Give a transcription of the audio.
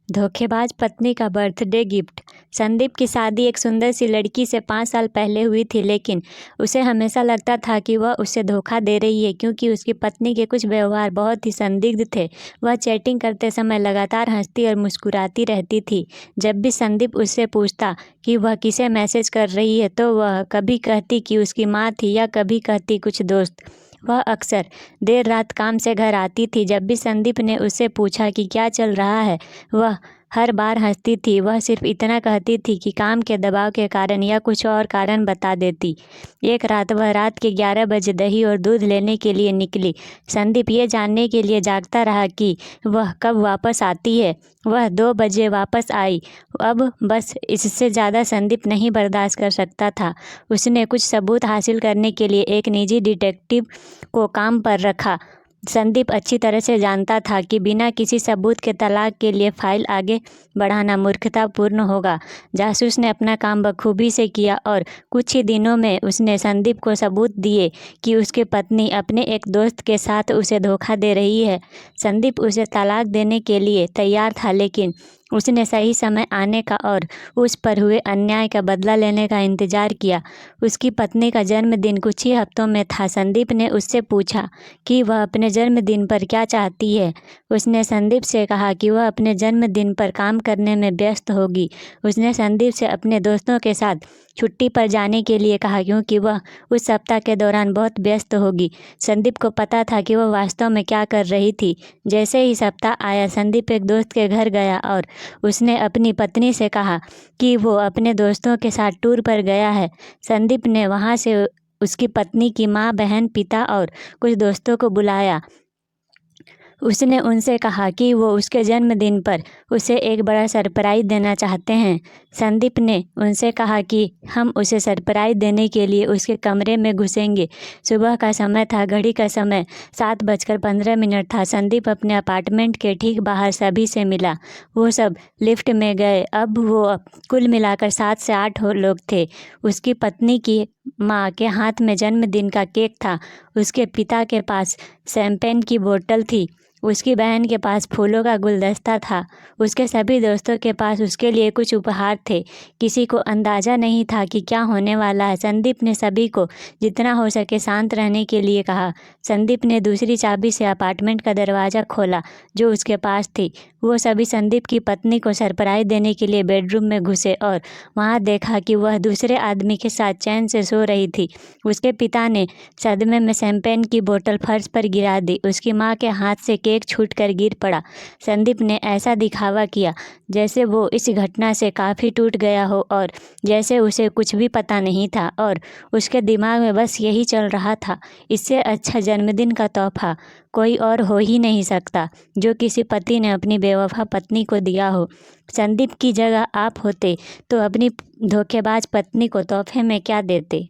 धोखेबाज पत्नी का बर्थडे गिफ्ट। संदीप की शादी एक सुंदर सी लड़की से 5 साल पहले हुई थी, लेकिन उसे हमेशा लगता था कि वह उससे धोखा दे रही है, क्योंकि उसकी पत्नी के कुछ व्यवहार बहुत ही संदिग्ध थे। वह चैटिंग करते समय लगातार हंसती और मुस्कुराती रहती थी। जब भी संदीप उससे पूछता कि वह किसे मैसेज कर रही है, तो वह कभी कहती कि उसकी माँ थी या कभी कहती कुछ दोस्त। वह अक्सर देर रात काम से घर आती थी। जब भी संदीप ने उससे पूछा कि क्या चल रहा है, वह हर बार हंसती थी। वह सिर्फ इतना कहती थी कि काम के दबाव के कारण या कुछ और कारण बता देती। एक रात वह रात के 11 बजे दही और दूध लेने के लिए निकली। संदीप ये जानने के लिए जागता रहा कि वह कब वापस आती है। वह 2 बजे वापस आई। अब बस इससे ज़्यादा संदीप नहीं बर्दाश्त कर सकता था। उसने कुछ सबूत हासिल करने के लिए एक निजी डिटेक्टिव को काम पर रखा। संदीप अच्छी तरह से जानता था कि बिना किसी सबूत के तलाक के लिए फाइल आगे बढ़ाना मूर्खतापूर्ण होगा। जासूस ने अपना काम बखूबी से किया और कुछ ही दिनों में उसने संदीप को सबूत दिए कि उसकी पत्नी अपने एक दोस्त के साथ उसे धोखा दे रही है। संदीप उसे तलाक देने के लिए तैयार था, लेकिन उसने सही समय आने का और उस पर हुए अन्याय का बदला लेने का इंतजार किया। उसकी पत्नी का जन्मदिन कुछ ही हफ्तों में था। संदीप ने उससे पूछा कि वह अपने जन्मदिन पर क्या चाहती है। उसने संदीप से कहा कि वह अपने जन्मदिन पर काम करने में व्यस्त होगी। उसने संदीप से अपने दोस्तों के साथ छुट्टी पर जाने के लिए कहा, क्योंकि वह उस सप्ताह के दौरान बहुत व्यस्त होगी। संदीप को पता था कि वह वास्तव में क्या कर रही थी। जैसे ही सप्ताह आया, संदीप एक दोस्त के घर गया और उसने अपनी पत्नी से कहा कि वो अपने दोस्तों के साथ टूर पर गया है। संदीप ने वहाँ से उसकी पत्नी की माँ, बहन, पिता और कुछ दोस्तों को बुलाया। उसने उनसे कहा कि वो उसके जन्मदिन पर उसे एक बड़ा सरप्राइज़ देना चाहते हैं। संदीप ने उनसे कहा कि हम उसे सरप्राइज़ देने के लिए उसके कमरे में घुसेंगे। सुबह का समय था। घड़ी का समय 7:15 था। संदीप अपने अपार्टमेंट के ठीक बाहर सभी से मिला। वो सब लिफ्ट में गए। अब वो कुल मिलाकर 7 से 8 लोग थे। उसकी पत्नी की माँ के हाथ में जन्मदिन का केक था। उसके पिता के पास शैंपेन की बोतल थी। उसकी बहन के पास फूलों का गुलदस्ता था। उसके सभी दोस्तों के पास उसके लिए कुछ उपहार थे। किसी को अंदाज़ा नहीं था कि क्या होने वाला है। संदीप ने सभी को जितना हो सके शांत रहने के लिए कहा। संदीप ने दूसरी चाबी से अपार्टमेंट का दरवाज़ा खोला जो उसके पास थी। वो सभी संदीप की पत्नी को सरप्राइज़ देने के लिए बेडरूम में घुसे और वहाँ देखा कि वह दूसरे आदमी के साथ चैन से सो रही थी। उसके पिता ने सदमे में शैंपेन की बोतल फर्श पर गिरा दी। उसकी माँ के हाथ से केक छूटकर गिर पड़ा। संदीप ने ऐसा दिखावा किया जैसे वो इस घटना से काफ़ी टूट गया हो और जैसे उसे कुछ भी पता नहीं था, और उसके दिमाग में बस यही चल रहा था, इससे अच्छा जन्मदिन का तोहफा कोई और हो ही नहीं सकता जो किसी पति ने अपनी बेवफा पत्नी को दिया हो। संदीप की जगह आप होते तो अपनी धोखेबाज पत्नी को तोहफे में क्या देते?